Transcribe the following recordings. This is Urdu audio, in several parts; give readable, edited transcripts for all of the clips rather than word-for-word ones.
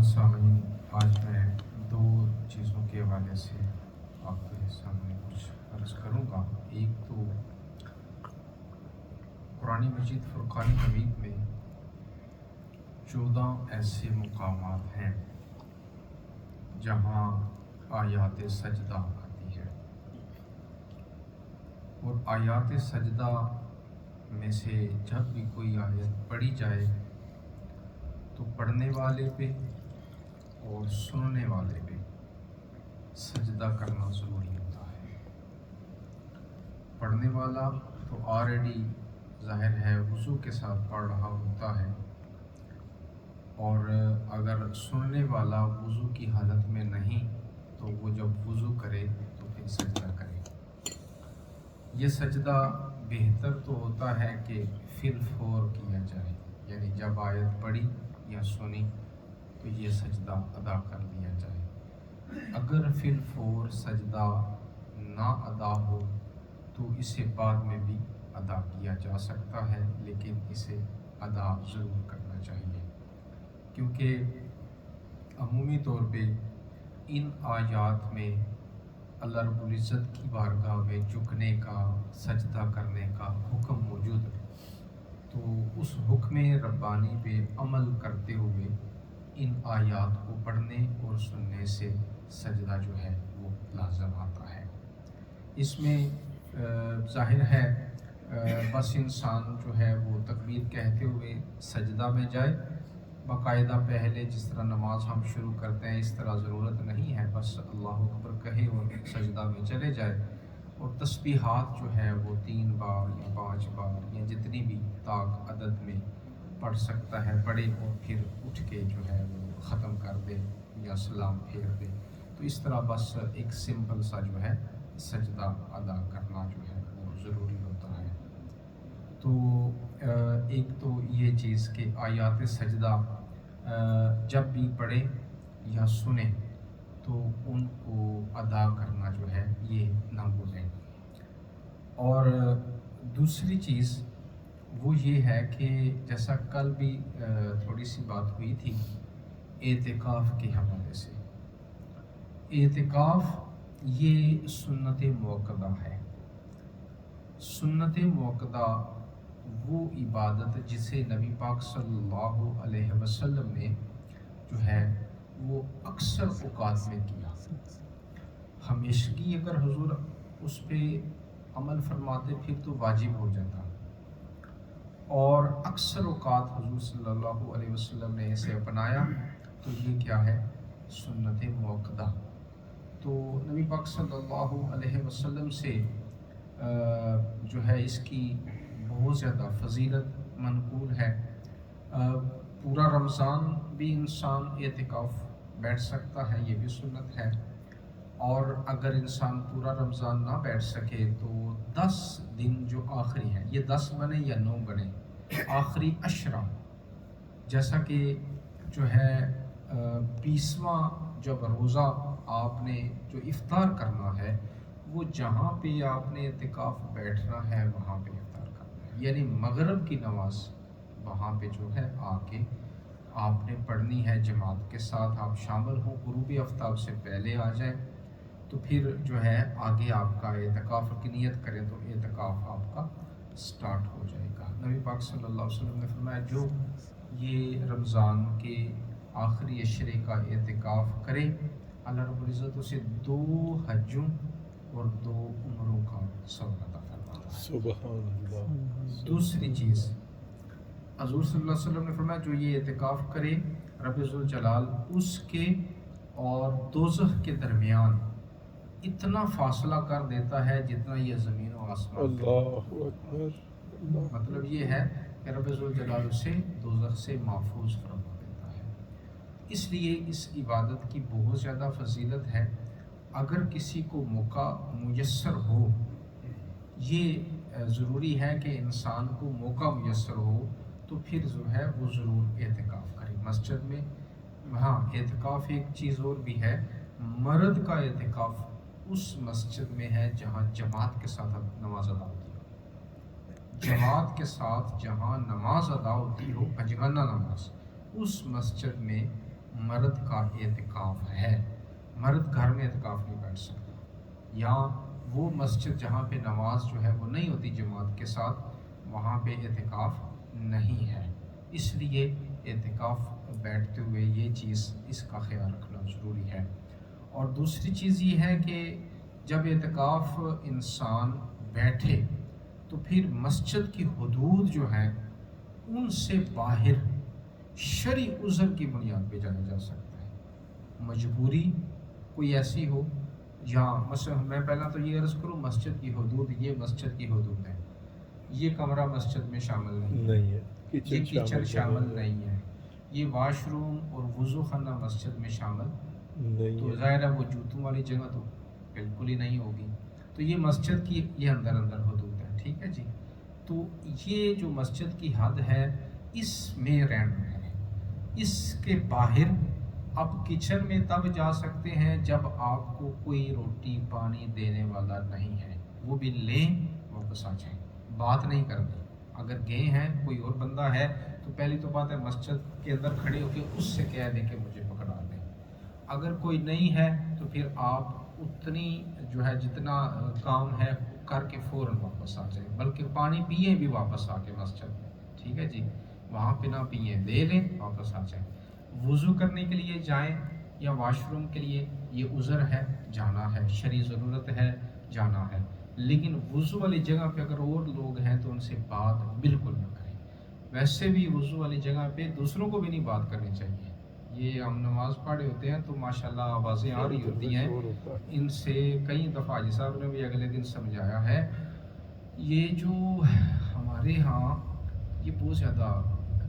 معزز سامعین، آج میں دو چیزوں کے حوالے سے آپ کے سامنے کچھ عرض کروں گا۔ ایک تو قرآن مجید فرقان حمید میں 14 ایسے مقامات ہیں جہاں آیات سجدہ آتی ہے، اور آیات سجدہ میں سے جب بھی کوئی آیت پڑھی جائے تو پڑھنے والے پہ اور سننے والے پہ سجدہ کرنا ضروری ہوتا ہے۔ پڑھنے والا تو آلریڈی ظاہر ہے وضو کے ساتھ پڑھ رہا ہوتا ہے، اور اگر سننے والا وضو کی حالت میں نہیں تو وہ جب وضو کرے تو پھر سجدہ کرے۔ یہ سجدہ بہتر تو ہوتا ہے کہ فی الفور کیا جائے، یعنی جب آیت پڑھی یا سنی تو یہ سجدہ ادا کر لیا جائے۔ اگر فی الفور سجدہ نہ ادا ہو تو اسے بعد میں بھی ادا کیا جا سکتا ہے، لیکن اسے ادا ضرور کرنا چاہیے، کیونکہ عمومی طور پہ ان آیات میں اللہ رب العزت کی بارگاہ میں جھکنے کا، سجدہ کرنے کا حکم موجود ہے، تو اس حکم ربانی پہ عمل کرتے ہوئے ان آیات کو پڑھنے اور سننے سے سجدہ جو ہے وہ لازم آتا ہے۔ اس میں ظاہر ہے بس انسان جو ہے وہ تکبیر کہتے ہوئے سجدہ میں جائے، باقاعدہ پہلے جس طرح نماز ہم شروع کرتے ہیں اس طرح ضرورت نہیں ہے، بس اللہ اکبر کہے اور سجدہ میں چلے جائے، اور تسبیحات جو ہے وہ 3 بار یا 5 بار یا جتنی بھی طاق عدد میں پڑھ سکتا ہے پڑھے، اور پھر اٹھ کے جو ہے وہ ختم کر دے یا سلام پھیر دے۔ تو اس طرح بس ایک سمپل سا جو ہے سجدہ ادا کرنا جو ہے وہ ضروری ہوتا ہے۔ تو ایک تو یہ چیز کہ آیات سجدہ جب بھی پڑھے یا سنیں تو ان کو ادا کرنا جو ہے یہ نہ بھولیں۔ اور دوسری چیز وہ یہ ہے کہ جیسا کل بھی تھوڑی سی بات ہوئی تھی اعتکاف کے حوالے سے، اعتکاف یہ سنت موقدہ ہے۔ سنت موقدہ وہ عبادت جسے نبی پاک صلی اللہ علیہ وسلم نے جو ہے وہ اکثر اوقات میں کیا۔ ہمیشگی اگر حضور اس پہ عمل فرماتے پھر تو واجب ہو جاتا، اور اکثر اوقات حضور صلی اللہ علیہ وسلم نے اسے اپنایا، تو یہ کیا ہے؟ سنت موقدہ۔ تو نبی پاک صلی اللہ علیہ وسلم سے جو ہے اس کی بہت زیادہ فضیلت منقول ہے۔ پورا رمضان بھی انسان اعتکاف بیٹھ سکتا ہے، یہ بھی سنت ہے، اور اگر انسان پورا رمضان نہ بیٹھ سکے تو 10 دن جو آخری ہیں، یہ 10 بنے یا 9 بنے، آخری 10 جیسا کہ جو ہے 20واں جب روزہ آپ نے جو افطار کرنا ہے وہ جہاں پہ آپ نے اعتکاف بیٹھنا ہے وہاں پہ افطار کرنا ہے، یعنی مغرب کی نماز وہاں پہ جو ہے آ کے آپ نے پڑھنی ہے جماعت کے ساتھ، آپ شامل ہوں، غروب آفتاب سے پہلے آ جائیں، تو پھر جو ہے آگے آپ کا اعتکاف کی نیت کریں تو اعتکاف آپ کا سٹارٹ ہو جائے گا۔ نبی پاک صلی اللہ علیہ وسلم نے فرمایا جو یہ رمضان کے آخری عشرے کا اعتکاف کرے اللہ رب العزت اسے 2 حجوں اور 2 عمروں کا ثواب عطا فرماتا ہے۔ سبحان اللہ۔ دوسری چیز حضور صلی اللہ علیہ وسلم نے فرمایا جو یہ اعتکاف کرے رب ذوالجلال اس کے اور دوزخ کے درمیان اتنا فاصلہ کر دیتا ہے جتنا یہ زمین و آسمان۔ اللہ اکبر۔ مطلب یہ ہے کہ رب ذوالجلال اسے دوزخ سے محفوظ فرما دیتا ہے۔ اس لیے اس عبادت کی بہت زیادہ فضیلت ہے۔ اگر کسی کو موقع میسر ہو، یہ ضروری ہے کہ انسان کو موقع میسر ہو تو پھر جو ہے وہ ضرور اعتکاف کرے مسجد میں۔ ہاں، اعتکاف ایک چیز اور بھی ہے، مرد کا اعتکاف اس مسجد میں ہے جہاں جماعت کے ساتھ نماز ادا ہوتی ہو، جماعت کے ساتھ جہاں نماز ادا ہوتی ہو، پنجگانہ نماز، اس مسجد میں مرد کا اعتکاف ہے، مرد گھر میں اعتکاف نہیں بیٹھ سکتا، یا وہ مسجد جہاں پہ نماز جو ہے وہ نہیں ہوتی جماعت کے ساتھ، وہاں پہ اعتکاف نہیں ہے۔ اس لیے اعتکاف بیٹھتے ہوئے یہ چیز اس کا خیال رکھنا ضروری ہے۔ اور دوسری چیز یہ ہے کہ جب اعتکاف انسان بیٹھے تو پھر مسجد کی حدود جو ہیں ان سے باہر شرعی عذر کی بنیاد پہ جایا جا سکتا ہے۔ مجبوری کوئی ایسی ہو، جہاں مثلا میں پہلا تو یہ عرض کروں، مسجد کی حدود، یہ مسجد کی حدود ہے، یہ کمرہ مسجد میں شامل نہیں ہے، یہ کچن شامل نہیں ہے، یہ واش روم اور وضو خانہ مسجد میں شامل تو ظاہر ہے وہ جوتوں والی جگہ تو بالکل ہی نہیں ہوگی، تو یہ مسجد کی یہ اندر اندر حدود ہے، ٹھیک ہے جی۔ تو یہ جو مسجد کی حد ہے اس میں رہنا ہے، اس کے باہر آپ کچن میں تب جا سکتے ہیں جب آپ کو کوئی روٹی پانی دینے والا نہیں ہے، وہ بھی لیں واپس آ جائیں، بات نہیں کرنی۔ اگر گئے ہیں کوئی اور بندہ ہے تو پہلی تو بات ہے مسجد کے اندر کھڑے ہو کے اس سے کہہ دیں کہ مجھے پکڑا دیں۔ اگر کوئی نہیں ہے تو پھر آپ اتنی جو ہے جتنا کام ہے کر کے فوراً واپس آ جائیں، بلکہ پانی پیئیں بھی واپس آ کے مسجد میں، ٹھیک ہے جی، وہاں پہ نہ پیئیں، لے لیں واپس آ جائیں۔ وضو کرنے کے لیے جائیں یا واش روم کے لیے، یہ عذر ہے، جانا ہے، شرعی ضرورت ہے، جانا ہے، لیکن وضو والی جگہ پہ اگر اور لوگ ہیں تو ان سے بات بالکل نہ کریں۔ ویسے بھی وضو والی جگہ پہ دوسروں کو بھی نہیں بات کرنی چاہیے۔ یہ ہم نماز پڑھے ہوتے ہیں تو ماشاءاللہ آوازیں آ رہی ہوتی ہیں، ان سے کئی دفعہ حاجی صاحب نے بھی اگلے دن سمجھایا ہے۔ یہ جو ہمارے ہاں یہ بہت زیادہ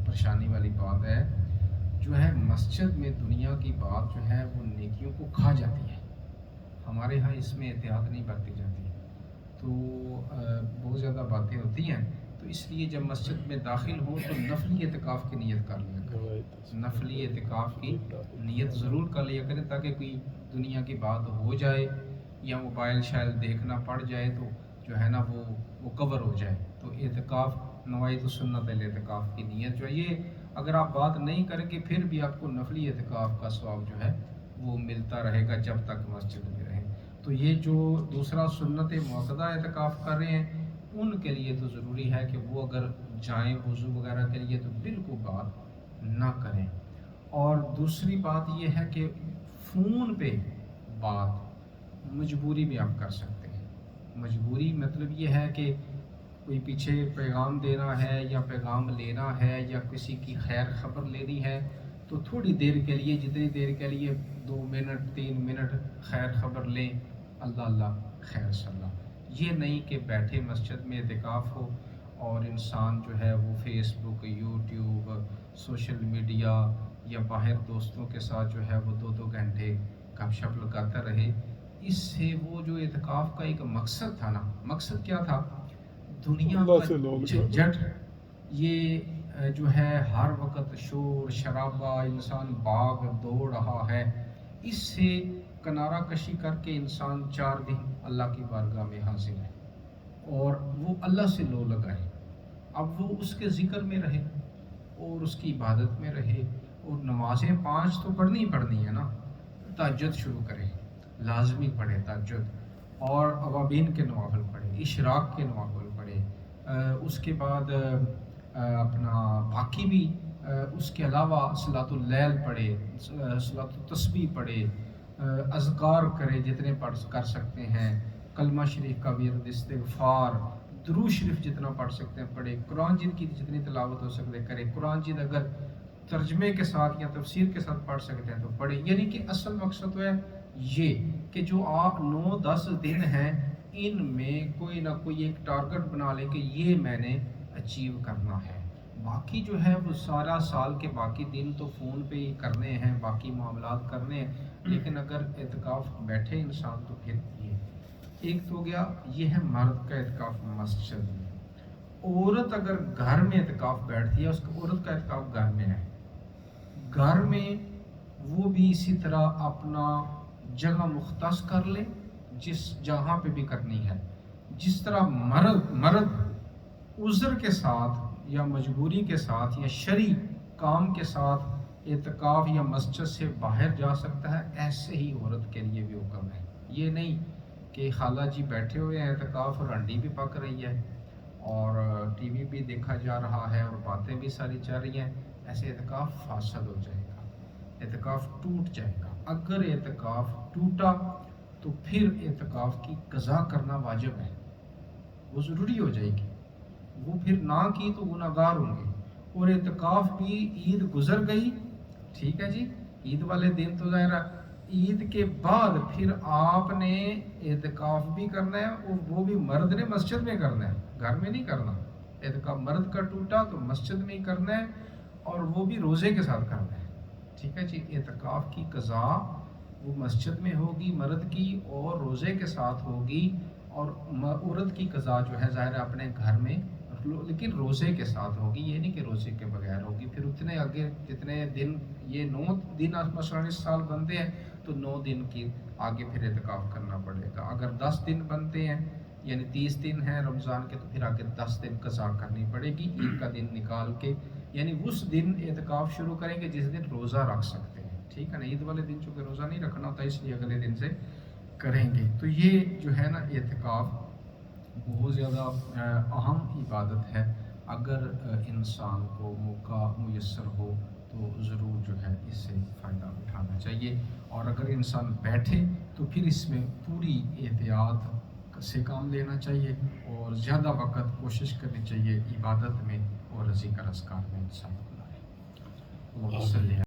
پریشانی والی بات ہے، جو ہے مسجد میں دنیا کی بات جو ہے وہ نیکیوں کو کھا جاتی ہے، ہمارے ہاں اس میں احتیاط نہیں برتی جاتی، تو بہت زیادہ باتیں ہوتی ہیں۔ تو اس لیے جب مسجد میں داخل ہوں تو نفلی اعتکاف کی نیت کر لیا کریں، نفلی اعتکاف کی نیت ضرور کر لیا کریں، تاکہ کوئی دنیا کی بات ہو جائے یا موبائل شاید دیکھنا پڑ جائے تو جو ہے نا وہ کور ہو جائے۔ تو اعتکاف نوائت سنت الاعتکاف کی نیت جو ہے، یہ اگر آپ بات نہیں کریں گے پھر بھی آپ کو نفلی اعتکاف کا ثواب جو ہے وہ ملتا رہے گا جب تک مسجد میں رہیں۔ تو یہ جو دوسرا سنت موقدہ اعتکاف کر رہے ہیں ان کے لیے تو ضروری ہے کہ وہ اگر جائیں وضو وغیرہ کے لیے تو بالکل بات نہ کریں۔ اور دوسری بات یہ ہے کہ فون پہ بات مجبوری میں آپ کر سکتے ہیں۔ مجبوری مطلب یہ ہے کہ کوئی پیچھے پیغام دینا ہے یا پیغام لینا ہے یا کسی کی خیر خبر لینی ہے تو تھوڑی دیر کے لیے، جتنی دیر کے لیے 2 منٹ 3 منٹ خیر خبر لیں، اللہ اللہ خیر صلی اللہ۔ یہ نہیں کہ بیٹھے مسجد میں اعتکاف ہو اور انسان جو ہے وہ فیس بک، یوٹیوب، سوشل میڈیا یا باہر دوستوں کے ساتھ جو ہے وہ 2 گھنٹے گپ شپ لگاتا رہے۔ اس سے وہ جو اعتکاف کا ایک مقصد تھا نا، مقصد کیا تھا؟ دنیا کا جھنجٹ، یہ جو ہے ہر وقت شور شرابہ، انسان بھاگ دوڑ رہا ہے، اس سے کنارہ کشی کر کے انسان 4 دن اللہ کی بارگاہ میں حاضر ہے اور وہ اللہ سے لو لگائے۔ اب وہ اس کے ذکر میں رہے اور اس کی عبادت میں رہے، اور نمازیں 5 تو پڑھنی پڑھنی ہے نا، تہجد شروع کرے، لازمی پڑھے تہجد، اور اوابین کے نوافل پڑھے، اشراق کے نوافل پڑھے، اس کے بعد اپنا باقی بھی اس کے علاوہ صلاۃ اللیل پڑھے، صلاۃ التسبیح پڑھے، اذکار کرے جتنے پڑھ کر سکتے ہیں، کلمہ شریف کا ورد، استغفار، درود شریف جتنا پڑھ سکتے ہیں پڑھے، قرآن جن کی جتنی تلاوت ہو سکتے کرے، قرآن جن اگر ترجمے کے ساتھ یا تفسیر کے ساتھ پڑھ سکتے ہیں تو پڑھے۔ یعنی کہ اصل مقصد تو ہے یہ کہ جو آپ 9-10 دن ہیں ان میں کوئی نہ کوئی ایک ٹارگٹ بنا لیں کہ یہ میں نے اچیو کرنا ہے۔ باقی جو ہے وہ سارا سال کے باقی دن تو فون پہ ہی کرنے ہیں، باقی معاملات کرنے ہیں، لیکن اگر اعتکاف بیٹھے انسان تو پھر یہ ایک تو ہو گیا، یہ ہے مرد کا اعتکاف مسجد میں۔ عورت اگر گھر میں اعتکاف بیٹھتی ہے، اس کا عورت کا اعتکاف گھر میں ہے، گھر میں وہ بھی اسی طرح اپنا جگہ مختص کر لے جس جہاں پہ بھی کرنی ہے، جس طرح مرد عذر کے ساتھ یا مجبوری کے ساتھ یا شرعی کام کے ساتھ اعتکاف یا مسجد سے باہر جا سکتا ہے، ایسے ہی عورت کے لیے بھی حکم ہے۔ یہ نہیں کہ خالہ جی بیٹھے ہوئے ہیں اعتکاف اور ہنڈی بھی پک رہی ہے اور ٹی وی بھی دیکھا جا رہا ہے اور باتیں بھی ساری چل رہی ہیں، ایسے اعتکاف فاسد ہو جائے گا، اعتکاف ٹوٹ جائے گا۔ اگر اعتکاف ٹوٹا تو پھر اعتکاف کی قضا کرنا واجب ہے، وہ ضروری ہو جائے گی، وہ پھر نہ کی تو گناہگار ہوں گے۔ اور اعتکاف بھی عید گزر گئی، ٹھیک ہے جی، عید والے دن تو ظاہر عید کے بعد پھر آپ نے اعتکاف بھی کرنا ہے، اور وہ بھی مرد نے مسجد میں کرنا ہے، گھر میں نہیں کرنا۔ اعتکاف مرد کا ٹوٹا تو مسجد میں ہی کرنا ہے، اور وہ بھی روزے کے ساتھ کرنا ہے، ٹھیک ہے جی۔ اعتکاف کی قضا وہ مسجد میں ہوگی مرد کی اور روزے کے ساتھ ہوگی، اور عورت کی قضا جو ہے ظاہر اپنے گھر میں لیکن روزے کے ساتھ ہوگی، یہ نہیں کہ روزے کے بغیر ہوگی۔ پھر اتنے آگے جتنے دن، یہ 9 دن مثلاً اس سال بنتے ہیں تو 9 دن کی آگے پھر اعتکاف کرنا پڑے گا۔ اگر 10 دن بنتے ہیں یعنی 30 دن ہیں رمضان کے، تو پھر آگے 10 دن قضا کرنی پڑے گی عید کا دن نکال کے، یعنی اس دن اعتکاف شروع کریں گے جس دن روزہ رکھ سکتے ہیں، ٹھیک ہے نا۔ عید والے دن چونکہ روزہ نہیں رکھنا ہوتا اس لیے اگلے دن سے کریں گے۔ تو یہ جو ہے نا اعتکاف بہت زیادہ اہم عبادت ہے، اگر انسان کو موقع میسر ہو تو ضرور جو ہے اس سے فائدہ اٹھانا چاہیے، اور اگر انسان بیٹھے تو پھر اس میں پوری احتیاط سے کام لینا چاہیے، اور زیادہ وقت کوشش کرنی چاہیے عبادت میں اور ذکر اذکار میں انسان کو لائے۔